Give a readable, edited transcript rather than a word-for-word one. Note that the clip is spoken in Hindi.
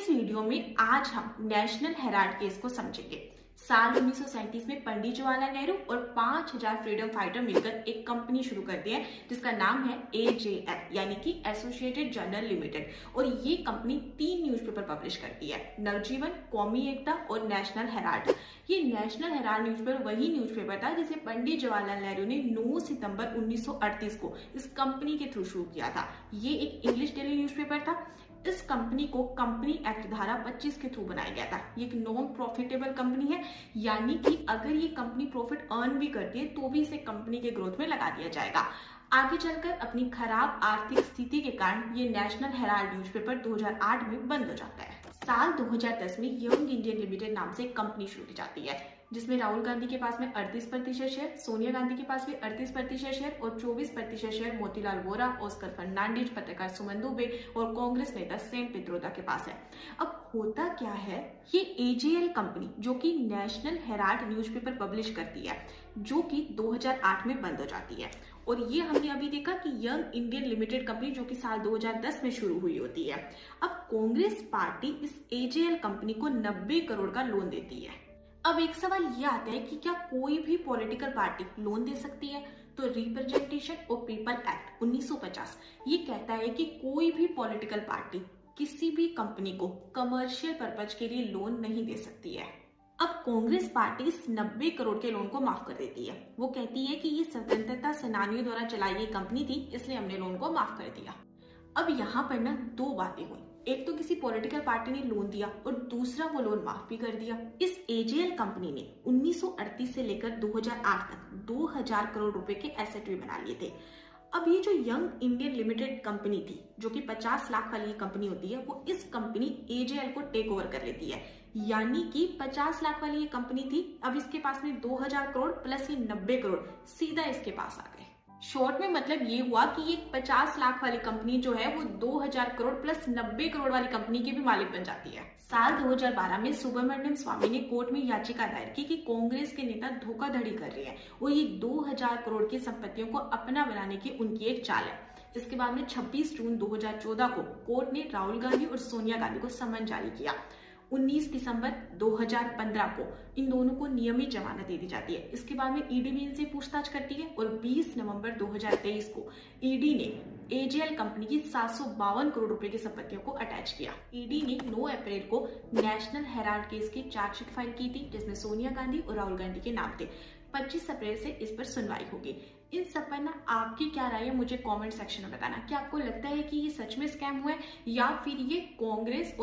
इस वीडियो में आज हम नेशनल हेराल्ड केस को समझेंगे। साल 1937 में पंडित जवाहरलाल नेहरू और 5000 फ्रीडम फाइटर मिलकर एक कंपनी शुरू करती है जिसका नाम है AJL यानी कि एसोसिएटेड जर्नल लिमिटेड। और ये कंपनी 3 न्यूज़पेपर पब्लिश करती है, नवजीवन, कौमी एकता और नेशनल हेराल्ड। ये नेशनल हेराल्ड न्यूज़पेपर वही न्यूज़पेपर था जिसे पंडित जवाहरलाल नेहरू ने 9 सितंबर 1938 को इस कंपनी के थ्रू शुरू किया था। ये एक इंग्लिश डेली न्यूज़पेपर था। इस कंपनी को कंपनी एक्ट धारा 25 के थ्रू बनाया गया था। ये एक नॉन प्रॉफिटेबल कंपनी है, यानी कि अगर ये कंपनी प्रॉफिट अर्न भी करती है तो भी इसे कंपनी के ग्रोथ में लगा दिया जाएगा। आगे चलकर अपनी खराब आर्थिक स्थिति के कारण ये नेशनल हेराल्ड न्यूज़पेपर 2008 में बंद हो जाता है। साल 2010 में यंग इंडियन लिमिटेड नाम से एक कंपनी शुरू की जाती है जिसमें राहुल गांधी के पास में 38% शेयर, सोनिया गांधी के पास भी 38% शेयर और 24% शेयर मोतीलाल वोरा, ऑस्कर फर्नांडिस, पत्रकार सुमन दुबे और कांग्रेस नेता सेम पित्रोदा के पास है। अब होता क्या है, ये AJL कंपनी जो कि नेशनल हेराल्ड न्यूज़पेपर पब्लिश करती है, जो कि 2008 में बंद हो जाती है। और ये हमने अभी देखा कि यंग इंडियन लिमिटेड कंपनी जो कि साल 2010 में शुरू हुई होती है। अब कांग्रेस पार्टी इस AJL कंपनी को 90 करोड़ का लोन देती है। अब एक सवाल ये आता है कि क्या कोई भी पॉलिटिकल पार्टी लोन दे सकती है? तो रिप्रेजेंटेशन और पीपल एक्ट 1950 ये कहता है कि कोई भी पॉलिटिकल पार्टी किसी भी कंपनी को कमर्शियल पर्पज के लिए लोन नहीं दे सकती है। अब कांग्रेस पार्टी इस 90 करोड़ के लोन को माफ कर देती है। वो कहती है कि ये स्वतंत्रता सेनानियों द्वारा चलाई गई कंपनी थी, इसलिए हमने लोन को माफ कर दिया। अब यहाँ पर ना 2 बातें हुई, एक तो किसी पॉलिटिकल पार्टी ने लोन दिया और दूसरा वो लोन माफ भी कर दिया। इस AJL कंपनी ने 1938 से लेकर 2008 तक 2000 करोड़ रुपए के एसेट भी बना लिए थे। अब ये जो यंग इंडियन लिमिटेड कंपनी थी जो कि 50 लाख वाली कंपनी होती है, वो इस कंपनी AJL को टेक ओवर कर लेती है, यानी कि 50 लाख वाली ये कंपनी थी, अब इसके पास में 2000 करोड़ प्लस ये 90 करोड़ सीधा इसके पास आ गए। शॉर्ट में मतलब ये हुआ कि ये 50 लाख वाली कंपनी जो है वो 2000 करोड़ प्लस 90 करोड़ वाली कंपनी की भी मालिक बन जाती है। साल 2012 में सुब्रमण्यम स्वामी ने कोर्ट में याचिका दायर की कि कांग्रेस के नेता धोखाधड़ी कर रहे हैं और ये 2000 करोड़ की संपत्तियों को अपना बनाने की उनकी एक चाल है। इसके बाद में 26 जून 2014 को कोर्ट ने राहुल गांधी और सोनिया गांधी को समन जारी किया। 19 दिसंबर 2015 को इन दोनों को नियमित जमानत दे दी जाती है। इसके बाद में ईडी भी इनसे पूछताछ करती है और 20 नवंबर 2023 को ईडी ने AJL कंपनी की 752 करोड़ रुपए की संपत्तियों को अटैच किया। ईडी ने 9 अप्रैल को नेशनल हेराल्ड केस की चार्जशीट फाइल की थी जिसमें सोनिया गांधी और राहुल गांधी के नाम थे। 25 अप्रैल से इस पर सुनवाई होगी। इन सब पर ना आपकी क्या राय है मुझे कमेंट सेक्शन में बताना। क्या आपको लगता है कि ये सच में स्कैम हुआ है या फिर ये कांग्रेस और